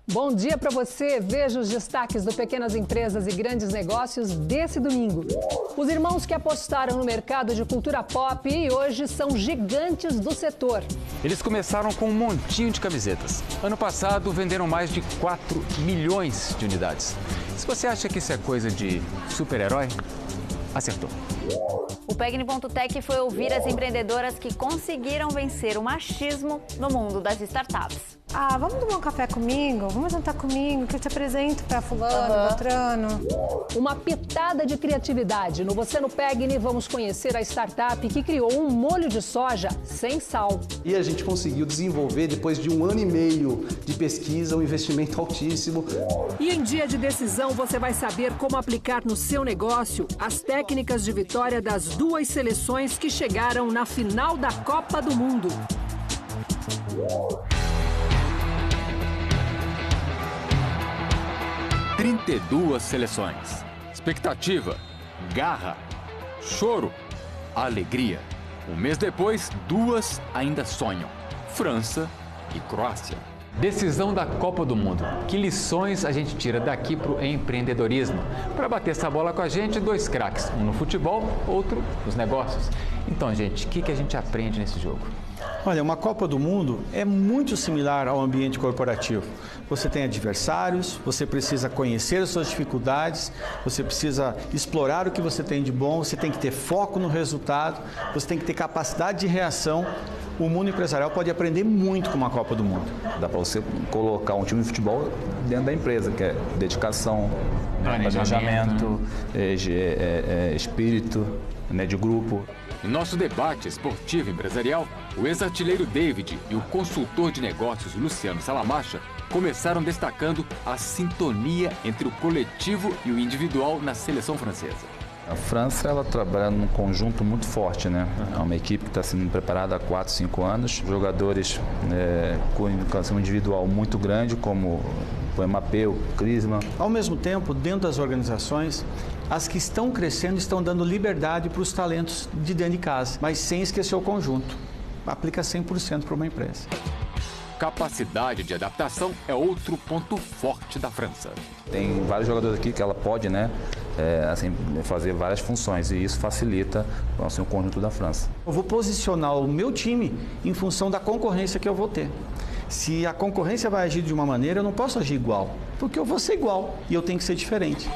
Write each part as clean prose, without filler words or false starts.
Bom dia para você. Veja os destaques do Pequenas Empresas e Grandes Negócios desse domingo. Os irmãos que apostaram no mercado de cultura pop e hoje são gigantes do setor. Eles começaram com um montinho de camisetas. Ano passado, venderam mais de 4 milhões de unidades. Se você acha que isso é coisa de super-herói, acertou. O Pegni.tech foi ouvir as empreendedoras que conseguiram vencer o machismo no mundo das startups. Ah, vamos tomar um café comigo? Vamos jantar comigo, que eu te apresento para fulano, Beltrano. Uma pitada de criatividade. No Você no Pegni, vamos conhecer a startup que criou um molho de soja sem sal. E a gente conseguiu desenvolver, depois de 1 ano e meio de pesquisa, um investimento altíssimo. E em dia de decisão, você vai saber como aplicar no seu negócio as técnicas de vitória das duas seleções que chegaram na final da Copa do Mundo. 32 seleções. Expectativa, garra, choro, alegria. Um mês depois, 2 ainda sonham: França e Croácia. Decisão da Copa do Mundo. Que lições a gente tira daqui para o empreendedorismo? Para bater essa bola com a gente, 2 craques. Um no futebol, outro nos negócios. Então, gente, o que a gente aprende nesse jogo? Olha, uma Copa do Mundo é muito similar ao ambiente corporativo. Você tem adversários, você precisa conhecer as suas dificuldades, você precisa explorar o que você tem de bom, você tem que ter foco no resultado, você tem que ter capacidade de reação. O mundo empresarial pode aprender muito com uma Copa do Mundo. Dá para você colocar um time de futebol dentro da empresa, que é dedicação, planejamento, espírito, de grupo. Em nosso debate esportivo empresarial, o ex-artilheiro David e o consultor de negócios Luciano Salamacha começaram destacando a sintonia entre o coletivo e o individual na seleção francesa. A França, ela trabalha num conjunto muito forte, né? É uma equipe que está sendo preparada há 4, 5 anos. Jogadores com educação individual muito grande, como o Mbappé, o Griezmann. Ao mesmo tempo, dentro das organizações, as que estão crescendo estão dando liberdade para os talentos de dentro de casa, mas sem esquecer o conjunto. Aplica 100% para uma empresa. Capacidade de adaptação é outro ponto forte da França. Tem vários jogadores aqui que ela pode, fazer várias funções e isso facilita o conjunto da França. Eu vou posicionar o meu time em função da concorrência que eu vou ter. Se a concorrência vai agir de uma maneira, eu não posso agir igual, porque eu vou ser igual e eu tenho que ser diferente.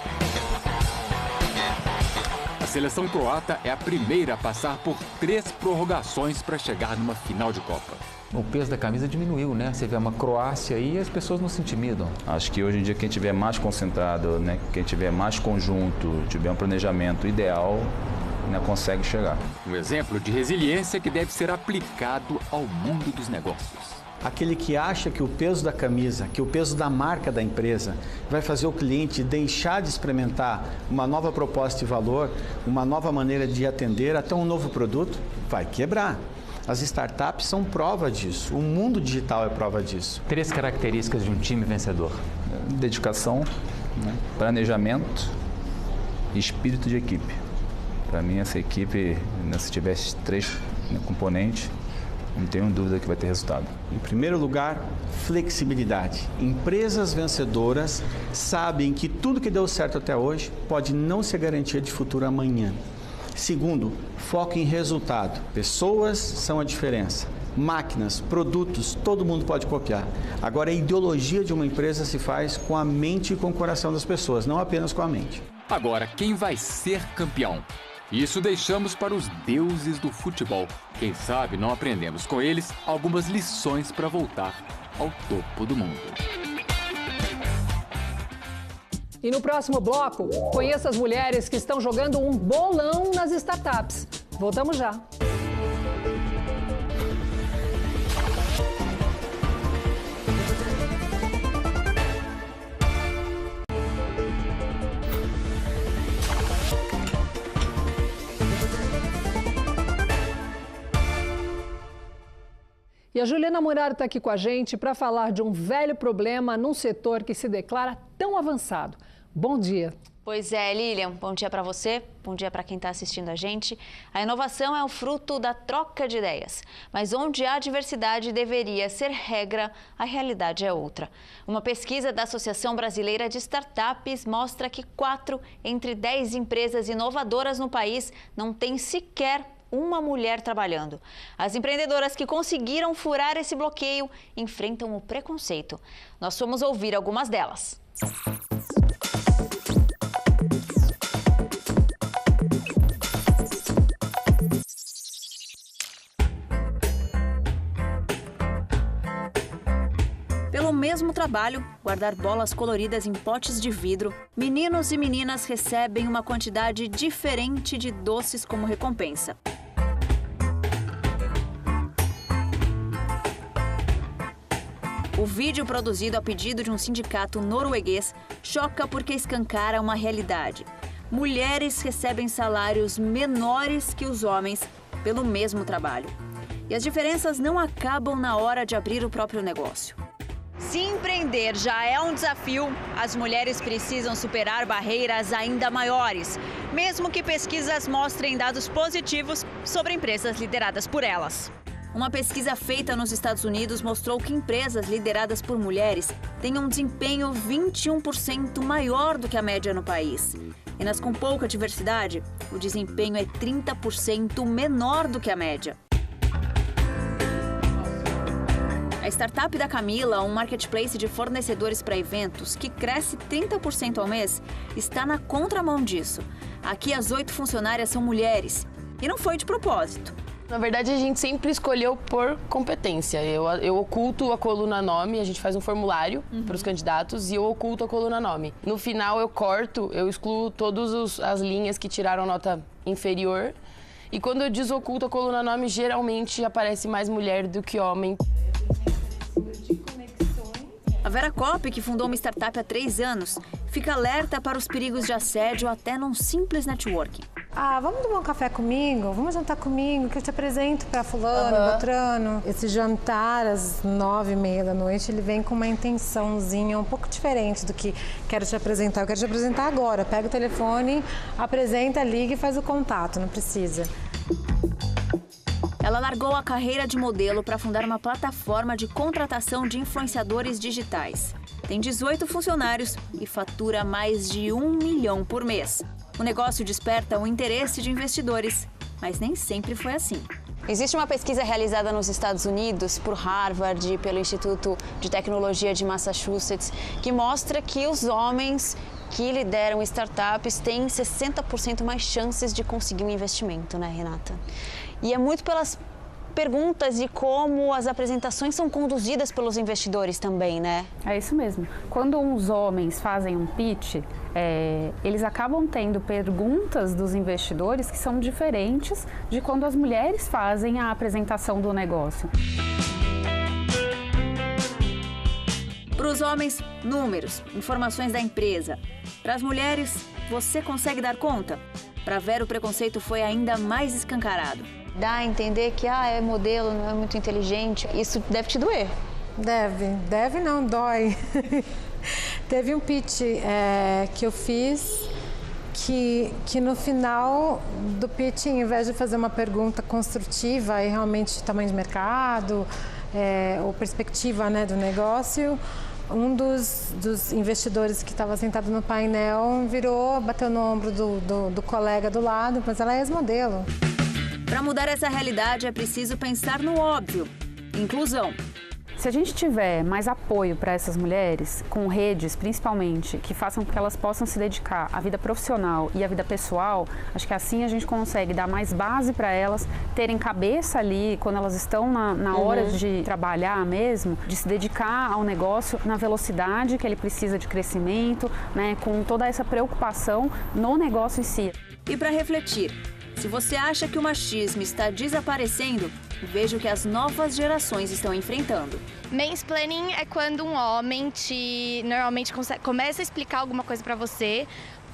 A seleção croata é a primeira a passar por 3 prorrogações para chegar numa final de Copa. O peso da camisa diminuiu, né? Você vê uma Croácia aí e as pessoas não se intimidam. Acho que hoje em dia quem tiver mais concentrado, quem tiver mais conjunto, tiver um planejamento ideal, consegue chegar. Um exemplo de resiliência que deve ser aplicado ao mundo dos negócios. Aquele que acha que o peso da camisa, que o peso da marca da empresa vai fazer o cliente deixar de experimentar uma nova proposta de valor, uma nova maneira de atender, até um novo produto, vai quebrar. As startups são prova disso, o mundo digital é prova disso. 3 características de um time vencedor: dedicação, planejamento e espírito de equipe. Para mim, essa equipe, se tivesse 3 componentes, não tenho dúvida que vai ter resultado. Em primeiro lugar, flexibilidade. Empresas vencedoras sabem que tudo que deu certo até hoje pode não ser garantia de futuro amanhã. Segundo, foco em resultado. Pessoas são a diferença. Máquinas, produtos, todo mundo pode copiar. Agora, a ideologia de uma empresa se faz com a mente e com o coração das pessoas, não apenas com a mente. Agora, quem vai ser campeão? Isso deixamos para os deuses do futebol. Quem sabe não aprendemos com eles algumas lições para voltar ao topo do mundo. E no próximo bloco, conheça as mulheres que estão jogando um bolão nas startups. Voltamos já. E a Juliana Muraro está aqui com a gente para falar de um velho problema num setor que se declara tão avançado. Bom dia. Pois é, Lilian, bom dia para você, bom dia para quem está assistindo a gente. A inovação é o fruto da troca de ideias, mas onde a diversidade deveria ser regra, a realidade é outra. Uma pesquisa da Associação Brasileira de Startups mostra que 4 entre 10 empresas inovadoras no país não têm sequer uma mulher trabalhando. As empreendedoras que conseguiram furar esse bloqueio enfrentam o preconceito. Nós fomos ouvir algumas delas. Pelo mesmo trabalho, guardar bolas coloridas em potes de vidro, meninos e meninas recebem uma quantidade diferente de doces como recompensa. O vídeo, produzido a pedido de um sindicato norueguês, choca porque escancara uma realidade. Mulheres recebem salários menores que os homens pelo mesmo trabalho. E as diferenças não acabam na hora de abrir o próprio negócio. Se empreender já é um desafio, as mulheres precisam superar barreiras ainda maiores, mesmo que pesquisas mostrem dados positivos sobre empresas lideradas por elas. Uma pesquisa feita nos Estados Unidos mostrou que empresas lideradas por mulheres têm um desempenho 21% maior do que a média no país. E nas com pouca diversidade, o desempenho é 30% menor do que a média. A startup da Camila, um marketplace de fornecedores para eventos que cresce 30% ao mês, está na contramão disso. Aqui as 8 funcionárias são mulheres. E não foi de propósito. Na verdade, a gente sempre escolheu por competência. Eu oculto a coluna nome, a gente faz um formulário para os candidatos e eu oculto a coluna nome. No final, eu excluo todas as linhas que tiraram nota inferior. E quando eu desoculto a coluna nome, geralmente aparece mais mulher do que homem. A Vera Kopp, que fundou uma startup há 3 anos, fica alerta para os perigos de assédio até num simples networking. Vamos tomar um café comigo? Vamos jantar comigo, que eu te apresento para fulano, Beltrano. Esse jantar às 9h30 da noite, ele vem com uma intençãozinha um pouco diferente do que quero te apresentar. Eu quero te apresentar agora. Pega o telefone, apresenta, liga e faz o contato, não precisa. Ela largou a carreira de modelo para fundar uma plataforma de contratação de influenciadores digitais. Tem 18 funcionários e fatura mais de 1 milhão por mês. O negócio desperta o interesse de investidores, mas nem sempre foi assim. Existe uma pesquisa realizada nos Estados Unidos por Harvard e pelo Instituto de Tecnologia de Massachusetts que mostra que os homens que lideram startups têm 60% mais chances de conseguir um investimento, né, Renata? E é muito pelas perguntas e como as apresentações são conduzidas pelos investidores também, né? É isso mesmo. Quando os homens fazem um pitch, eles acabam tendo perguntas dos investidores que são diferentes de quando as mulheres fazem a apresentação do negócio. Para os homens, números, informações da empresa. Para as mulheres, você consegue dar conta? Para Vera, o preconceito foi ainda mais escancarado. Dá a entender que é modelo, não é muito inteligente. Isso deve te doer. Deve não, dói. Teve um pitch que eu fiz que no final do pitch, em vez de fazer uma pergunta construtiva e realmente tamanho de mercado ou perspectiva, né, do negócio, um dos investidores que estava sentado no painel virou, bateu no ombro do colega do lado, mas ela é ex-modelo. Para mudar essa realidade é preciso pensar no óbvio: inclusão. Se a gente tiver mais apoio para essas mulheres, com redes principalmente, que façam com que elas possam se dedicar à vida profissional e à vida pessoal, acho que assim a gente consegue dar mais base para elas terem cabeça ali, quando elas estão na hora de trabalhar mesmo, de se dedicar ao negócio na velocidade que ele precisa de crescimento, né, com toda essa preocupação no negócio em si. E para refletir, se você acha que o machismo está desaparecendo, veja o que as novas gerações estão enfrentando. Mansplaining é quando um homem normalmente começa a explicar alguma coisa pra você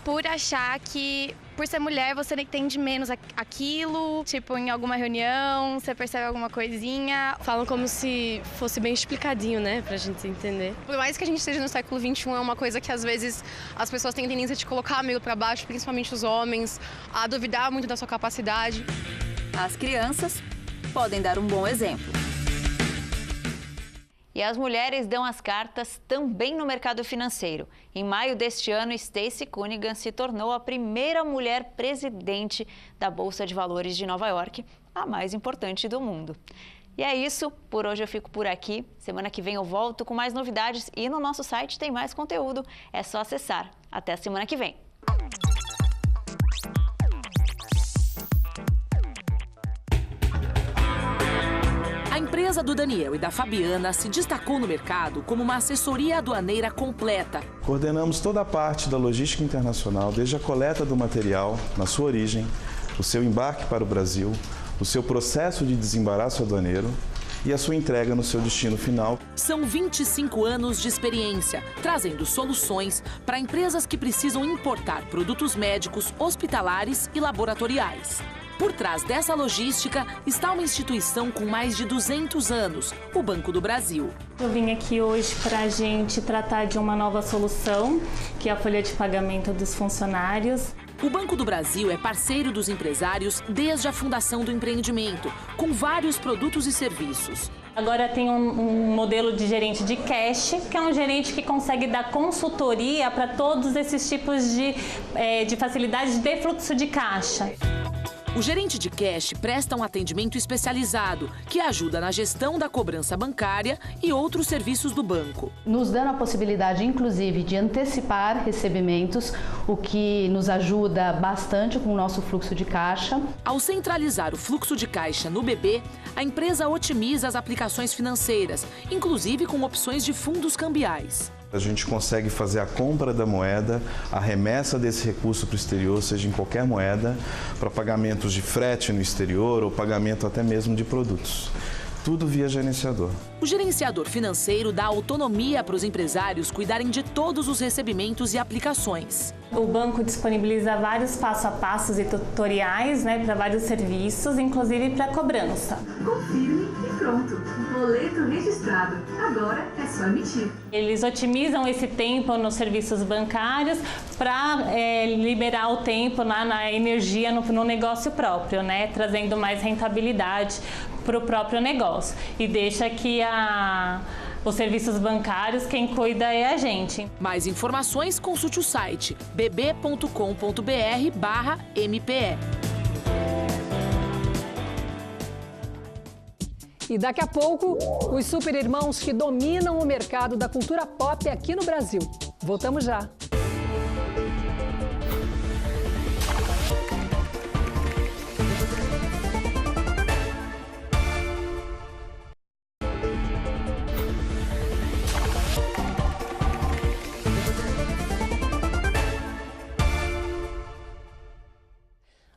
por achar que, por ser mulher, você entende menos aquilo. Tipo, em alguma reunião, você percebe alguma coisinha. Falam como se fosse bem explicadinho, né, pra gente entender. Por mais que a gente esteja no século XXI, é uma coisa que às vezes as pessoas têm tendência de colocar meio pra baixo, principalmente os homens, a duvidar muito da sua capacidade. As crianças podem dar um bom exemplo. E as mulheres dão as cartas também no mercado financeiro. Em maio deste ano, Stacey Cunningham se tornou a primeira mulher presidente da Bolsa de Valores de Nova York, a mais importante do mundo. E é isso, por hoje eu fico por aqui. Semana que vem eu volto com mais novidades e no nosso site tem mais conteúdo. É só acessar. Até a semana que vem. A empresa do Daniel e da Fabiana se destacou no mercado como uma assessoria aduaneira completa. Coordenamos toda a parte da logística internacional, desde a coleta do material, na sua origem, o seu embarque para o Brasil, o seu processo de desembaraço aduaneiro e a sua entrega no seu destino final. São 25 anos de experiência, trazendo soluções para empresas que precisam importar produtos médicos, hospitalares e laboratoriais. Por trás dessa logística está uma instituição com mais de 200 anos, o Banco do Brasil. Eu vim aqui hoje para a gente tratar de uma nova solução, que é a folha de pagamento dos funcionários. O Banco do Brasil é parceiro dos empresários desde a fundação do empreendimento, com vários produtos e serviços. Agora tem um modelo de gerente de cash, que é um gerente que consegue dar consultoria para todos esses tipos de facilidades de fluxo de caixa. O gerente de cash presta um atendimento especializado, que ajuda na gestão da cobrança bancária e outros serviços do banco. Nos dando a possibilidade, inclusive, de antecipar recebimentos, o que nos ajuda bastante com o nosso fluxo de caixa. Ao centralizar o fluxo de caixa no BB, a empresa otimiza as aplicações financeiras, inclusive com opções de fundos cambiais. A gente consegue fazer a compra da moeda, a remessa desse recurso para o exterior, seja em qualquer moeda, para pagamentos de frete no exterior ou pagamento até mesmo de produtos. Tudo via gerenciador. O gerenciador financeiro dá autonomia para os empresários cuidarem de todos os recebimentos e aplicações. O banco disponibiliza vários passo a passos e tutoriais, para vários serviços, inclusive para cobrança. Confirme e pronto. Boleto registrado. Agora é só emitir. Eles otimizam esse tempo nos serviços bancários para liberar o tempo na energia no negócio próprio, trazendo mais rentabilidade para o próprio negócio. E deixa que os serviços bancários, quem cuida é a gente. Mais informações, consulte o site bb.com.br/MPE. E daqui a pouco, os super-irmãos que dominam o mercado da cultura pop aqui no Brasil. Voltamos já.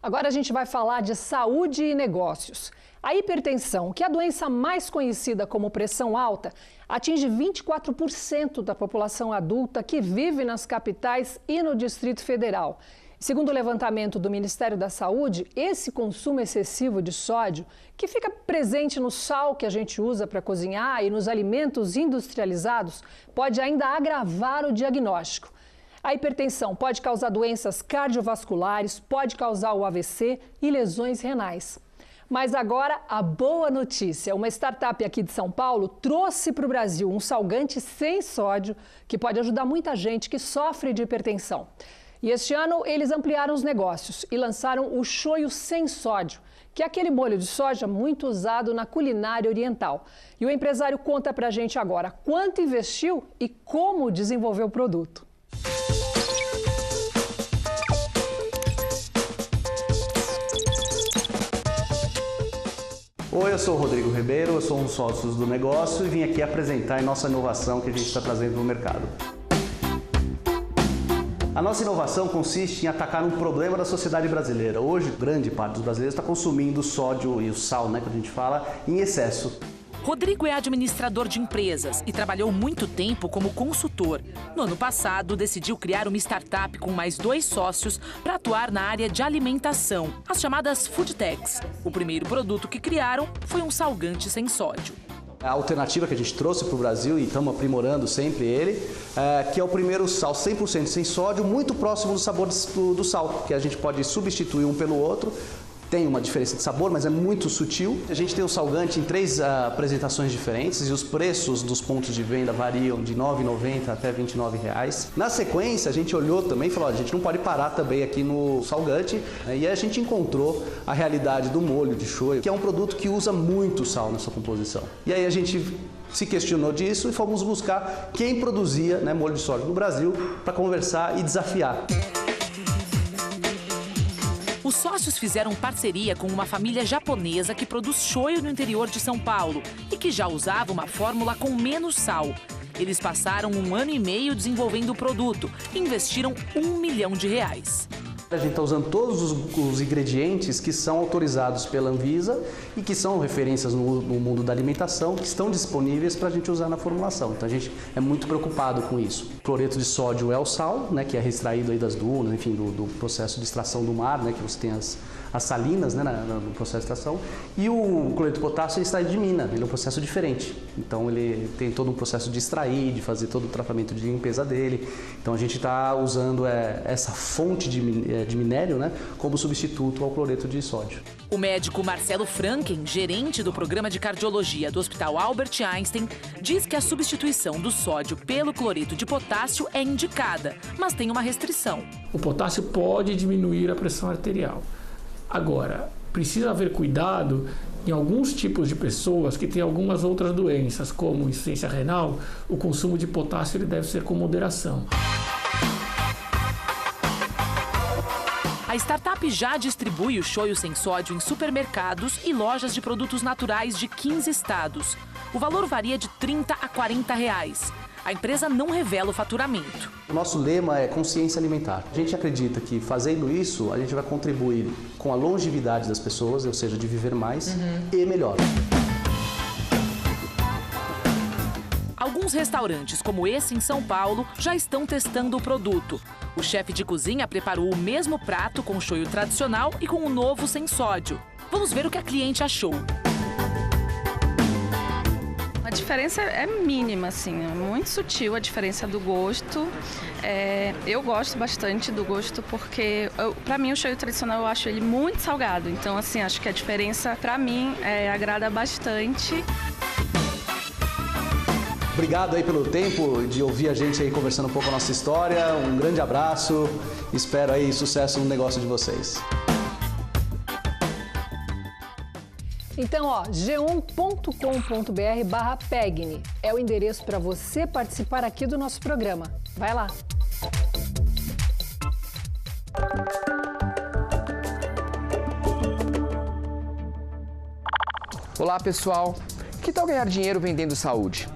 Agora a gente vai falar de saúde e negócios. A hipertensão, que é a doença mais conhecida como pressão alta, atinge 24% da população adulta que vive nas capitais e no Distrito Federal. Segundo o levantamento do Ministério da Saúde, esse consumo excessivo de sódio, que fica presente no sal que a gente usa para cozinhar e nos alimentos industrializados, pode ainda agravar o diagnóstico. A hipertensão pode causar doenças cardiovasculares, pode causar o AVC e lesões renais. Mas agora, a boa notícia. Uma startup aqui de São Paulo trouxe para o Brasil um salgante sem sódio que pode ajudar muita gente que sofre de hipertensão. E este ano, eles ampliaram os negócios e lançaram o shoyu sem sódio, que é aquele molho de soja muito usado na culinária oriental. E o empresário conta para a gente agora quanto investiu e como desenvolveu o produto. Oi, eu sou o Rodrigo Ribeiro, eu sou um dos sócios do negócio e vim aqui apresentar a nossa inovação que a gente está trazendo no mercado. A nossa inovação consiste em atacar um problema da sociedade brasileira. Hoje, grande parte dos brasileiros está consumindo o sódio e o sal, que a gente fala, em excesso. Rodrigo é administrador de empresas e trabalhou muito tempo como consultor. No ano passado, decidiu criar uma startup com mais 2 sócios para atuar na área de alimentação, as chamadas Food Techs. O primeiro produto que criaram foi um salgante sem sódio. A alternativa que a gente trouxe para o Brasil, e estamos aprimorando sempre ele, que é o primeiro sal 100% sem sódio, muito próximo do sabor do sal, que a gente pode substituir um pelo outro. Tem uma diferença de sabor, mas é muito sutil. A gente tem o salgante em 3 apresentações diferentes e os preços dos pontos de venda variam de R$ 9,90 até R$ 29,00. Na sequência, a gente olhou também e falou, a gente não pode parar também aqui no salgante, né? E aí a gente encontrou a realidade do molho de shoyu, que é um produto que usa muito sal na sua composição. E aí a gente se questionou disso e fomos buscar quem produzia, né, molho de soja no Brasil para conversar e desafiar. Os sócios fizeram parceria com uma família japonesa que produz shoyu no interior de São Paulo e que já usava uma fórmula com menos sal. Eles passaram 1 ano e meio desenvolvendo o produto e investiram R$ 1 milhão. A gente está usando todos os ingredientes que são autorizados pela Anvisa e que são referências no mundo da alimentação, que estão disponíveis para a gente usar na formulação. Então a gente é muito preocupado com isso. O cloreto de sódio é o sal, né, que é extraído aí das dunas, enfim, do processo de extração do mar, né, que você tem as salinas, né, no processo de extração. E o cloreto de potássio é extraído de mina, ele é um processo diferente. Então ele tem todo um processo de extrair, de fazer todo o tratamento de limpeza dele. Então a gente está usando essa fonte de minério, né, como substituto ao cloreto de sódio. O médico Marcelo Franken, gerente do programa de cardiologia do Hospital Albert Einstein, diz que a substituição do sódio pelo cloreto de potássio é indicada, mas tem uma restrição. O potássio pode diminuir a pressão arterial. Agora, precisa haver cuidado em alguns tipos de pessoas que têm algumas outras doenças, como insuficiência renal, o consumo de potássio ele deve ser com moderação. A startup já distribui o shoyu sem sódio em supermercados e lojas de produtos naturais de 15 estados. O valor varia de R$ 30 a R$ 40. A empresa não revela o faturamento. O nosso lema é consciência alimentar. A gente acredita que fazendo isso, a gente vai contribuir com a longevidade das pessoas, ou seja, de viver mais e melhor. Alguns restaurantes, como esse em São Paulo, já estão testando o produto. O chefe de cozinha preparou o mesmo prato com shoyu tradicional e com o novo sem sódio. Vamos ver o que a cliente achou. A diferença é mínima, assim, é muito sutil a diferença do gosto. Eu gosto bastante do gosto porque, para mim, o shoyu tradicional eu acho ele muito salgado. Então, assim, acho que a diferença, para mim, agrada bastante. Obrigado aí pelo tempo de ouvir a gente aí conversando um pouco a nossa história. Um grande abraço. Espero aí sucesso no negócio de vocês. Então, g1.com.br/PEGNI é o endereço para você participar aqui do nosso programa. Vai lá! Olá, pessoal! Que tal ganhar dinheiro vendendo saúde?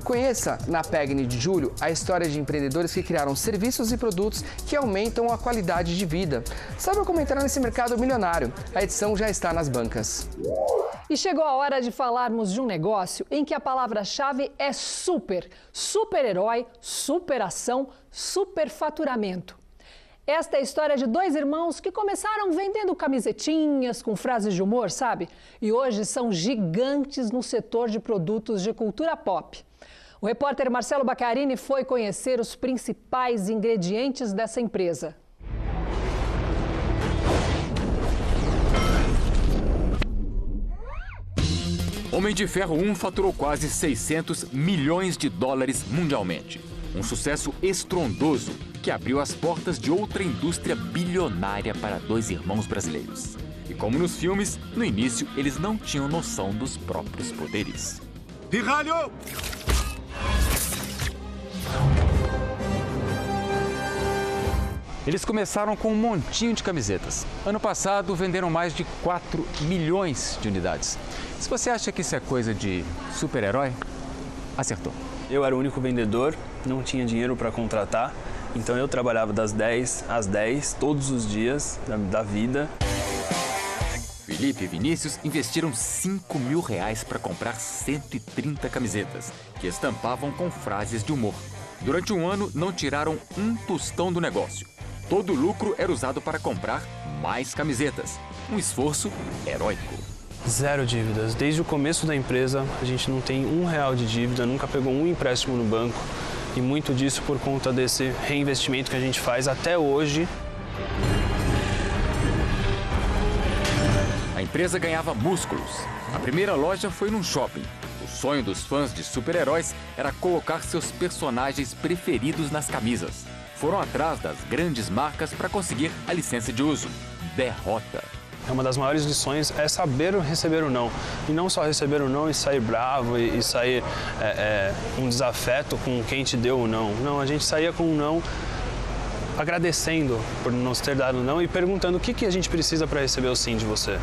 Conheça na PEGNI de julho a história de empreendedores que criaram serviços e produtos que aumentam a qualidade de vida. Saiba como entrar nesse mercado milionário. A edição já está nas bancas. E chegou a hora de falarmos de um negócio em que a palavra-chave é super. Super-herói, superação, superfaturamento. Esta é a história de 2 irmãos que começaram vendendo camisetinhas com frases de humor, sabe? E hoje são gigantes no setor de produtos de cultura pop. O repórter Marcelo Baccarini foi conhecer os principais ingredientes dessa empresa. Homem de Ferro 1 faturou quase 600 milhões de dólares mundialmente. Um sucesso estrondoso que abriu as portas de outra indústria bilionária para 2 irmãos brasileiros. E como nos filmes, no início eles não tinham noção dos próprios poderes. Pirralho! Eles começaram com um montinho de camisetas. Ano passado, venderam mais de 4 milhões de unidades. Se você acha que isso é coisa de super-herói, acertou. Eu era o único vendedor, não tinha dinheiro para contratar, então eu trabalhava das 10 às 10, todos os dias da vida. Felipe e Vinícius investiram R$5 mil para comprar 130 camisetas, que estampavam com frases de humor. Durante um ano, não tiraram um tostão do negócio. Todo o lucro era usado para comprar mais camisetas. Um esforço heróico. Zero dívidas. Desde o começo da empresa, a gente não tem R$1 de dívida, nunca pegou um empréstimo no banco. E muito disso por conta desse reinvestimento que a gente faz até hoje. A empresa ganhava músculos. A primeira loja foi num shopping. O sonho dos fãs de super-heróis era colocar seus personagens preferidos nas camisas. Foram atrás das grandes marcas para conseguir a licença de uso. Derrota. É uma das maiores lições é saber receber o não. E não só receber o não e sair bravo e sair um desafeto com quem te deu o não. Não, a gente saía com o não agradecendo por nos ter dado o não e perguntando o que a gente precisa para receber o sim de você.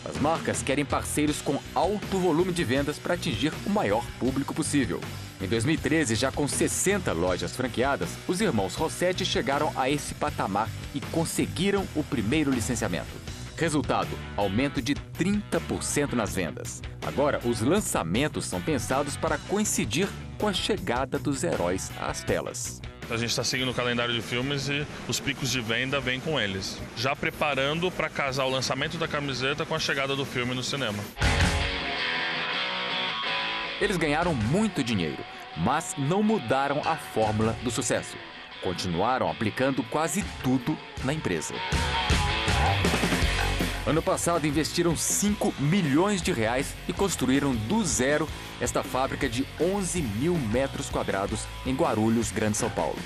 As marcas querem parceiros com alto volume de vendas para atingir o maior público possível. Em 2013, já com 60 lojas franqueadas, os irmãos Rossetti chegaram a esse patamar e conseguiram o primeiro licenciamento. Resultado, aumento de 30% nas vendas. Agora, os lançamentos são pensados para coincidir com a chegada dos heróis às telas. A gente está seguindo o calendário de filmes e os picos de venda vêm com eles. Já preparando para casar o lançamento da camiseta com a chegada do filme no cinema. Eles ganharam muito dinheiro, mas não mudaram a fórmula do sucesso. Continuaram aplicando quase tudo na empresa. Ano passado, investiram R$5 milhões e construíram do zero esta fábrica de 11 mil metros quadrados em Guarulhos, Grande São Paulo.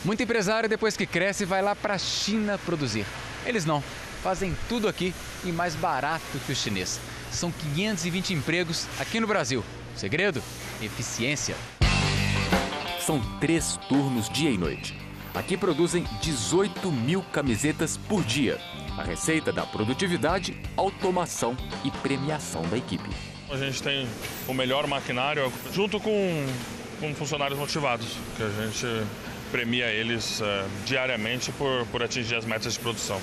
Muito empresário, depois que cresce, vai lá para a China produzir. Eles não. Fazem tudo aqui e mais barato que o chinês. São 520 empregos aqui no Brasil. O segredo? Eficiência. São 3 turnos dia e noite. Aqui produzem 18 mil camisetas por dia. A receita da produtividade, automação e premiação da equipe. A gente tem o melhor maquinário junto com funcionários motivados, que a gente premia eles diariamente por atingir as metas de produção.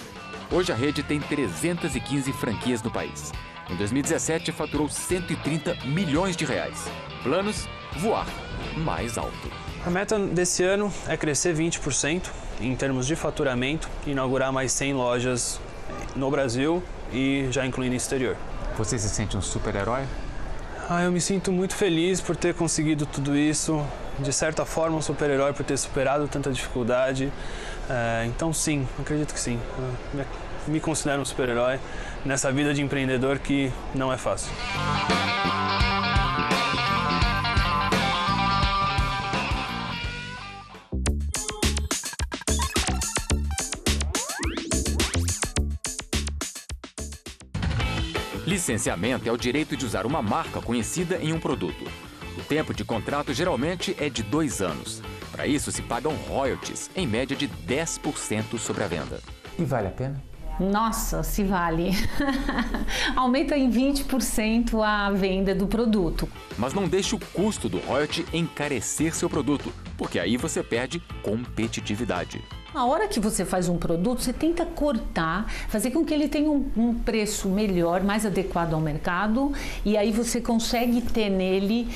Hoje a rede tem 315 franquias no país. Em 2017 faturou R$130 milhões. Planos? Voar mais alto. A meta desse ano é crescer 20% em termos de faturamento, inaugurar mais 100 lojas no Brasil e já incluindo o exterior. Você se sente um super-herói? Eu me sinto muito feliz por ter conseguido tudo isso. De certa forma, um super-herói por ter superado tanta dificuldade. Então, sim, acredito que sim. Me considero um super-herói nessa vida de empreendedor que não é fácil. Licenciamento é o direito de usar uma marca conhecida em um produto. O tempo de contrato geralmente é de 2 anos. Para isso, se pagam royalties, em média de 10% sobre a venda. E vale a pena? Nossa, se vale. Aumenta em 20% a venda do produto. Mas não deixe o custo do royalty encarecer seu produto, porque aí você perde competitividade. Na hora que você faz um produto, você tenta cortar, fazer com que ele tenha um preço melhor, mais adequado ao mercado, e aí você consegue ter nele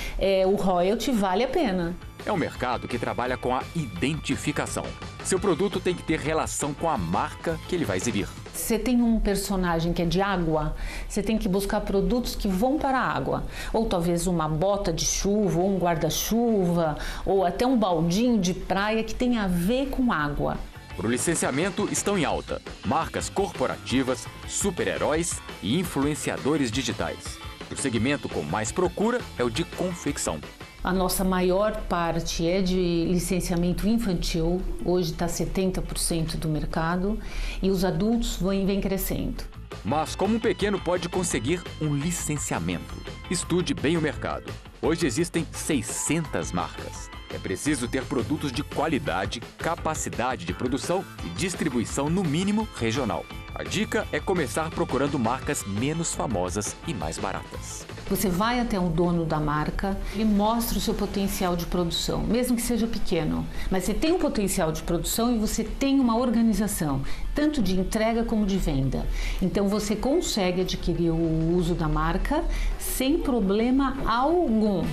o royalty, vale a pena. É um mercado que trabalha com a identificação. Seu produto tem que ter relação com a marca que ele vai exibir. Você tem um personagem que é de água, você tem que buscar produtos que vão para a água. Ou talvez uma bota de chuva, ou um guarda-chuva, ou até um baldinho de praia que tem a ver com água. Para o licenciamento estão em alta marcas corporativas, super-heróis e influenciadores digitais. O segmento com mais procura é o de confecção. A nossa maior parte é de licenciamento infantil, hoje está 70% do mercado, e os adultos vêm crescendo. Mas como um pequeno pode conseguir um licenciamento? Estude bem o mercado. Hoje existem 600 marcas. É preciso ter produtos de qualidade, capacidade de produção e distribuição no mínimo regional. A dica é começar procurando marcas menos famosas e mais baratas. Você vai até o dono da marca e mostra o seu potencial de produção, mesmo que seja pequeno. Mas você tem um potencial de produção e você tem uma organização, tanto de entrega como de venda. Então você consegue adquirir o uso da marca sem problema algum.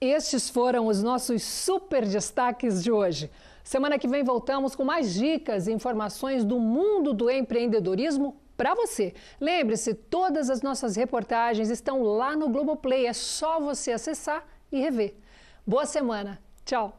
Estes foram os nossos super destaques de hoje. Semana que vem voltamos com mais dicas e informações do mundo do empreendedorismo para você. Lembre-se, todas as nossas reportagens estão lá no Globoplay. É só você acessar e rever. Boa semana. Tchau.